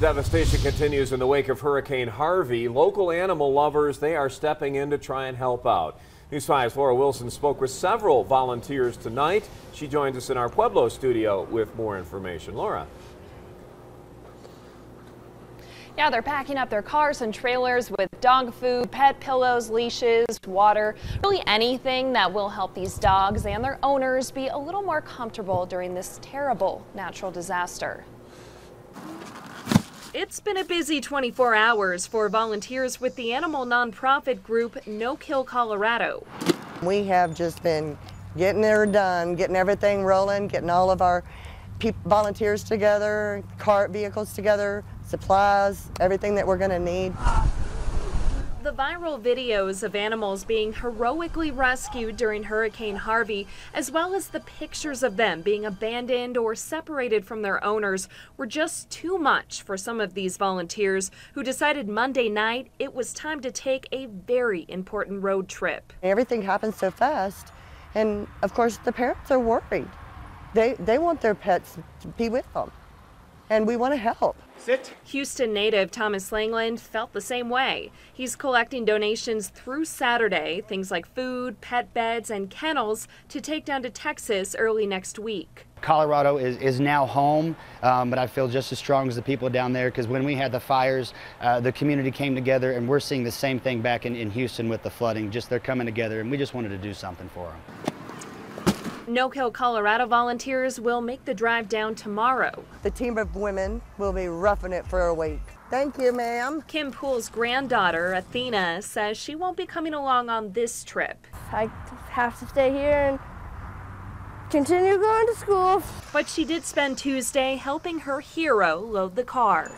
devastation continues in the wake of Hurricane Harvey. Local animal lovers, they are stepping in to try and help out. News 5's Laura Wilson spoke with several volunteers tonight. She joins us in our Pueblo studio with more information. Laura. Yeah, they're packing up their cars and trailers with dog food, pet pillows, leashes, water, really anything that will help these dogs and their owners be a little more comfortable during this terrible natural disaster. It's been a busy 24 hours for volunteers with the animal nonprofit group No Kill Colorado. We have just been getting it done, getting everything rolling, getting all of our volunteers together, cart vehicles together, supplies, everything that we're going to need. The viral videos of animals being heroically rescued during Hurricane Harvey, as well as the pictures of them being abandoned or separated from their owners, were just too much for some of these volunteers who decided Monday night it was time to take a very important road trip. Everything happens so fast, and of course the parents are worried. They want their pets to be with them, and we want to help. Sit. Houston native Thomas Langland felt the same way. He's collecting donations through Saturday, things like food, pet beds, and kennels to take down to Texas early next week. Colorado is now home, but I feel just as strong as the people down there, because when we had the fires, the community came together, and we're seeing the same thing back in Houston with the flooding. Just they're coming together, and we just wanted to do something for them. No Kill Colorado volunteers will make the drive down tomorrow. The team of women will be roughing it for a week. Thank you, ma'am. Kim Poole's granddaughter, Athena, says she won't be coming along on this trip. I have to stay here and continue going to school. But she did spend Tuesday helping her hero load the car.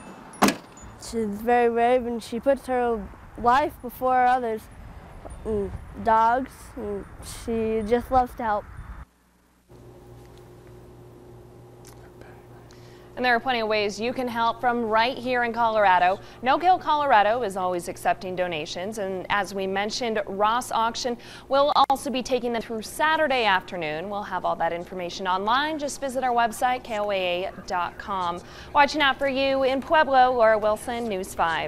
She's very brave, and she puts her life before others. Dogs, and she just loves to help. And there are plenty of ways you can help from right here in Colorado. No Kill Colorado is always accepting donations, and as we mentioned, Ross Auction will also be taking them through Saturday afternoon. We'll have all that information online. Just visit our website, KOAA.com. Watching out for you in Pueblo, Laura Wilson, News 5.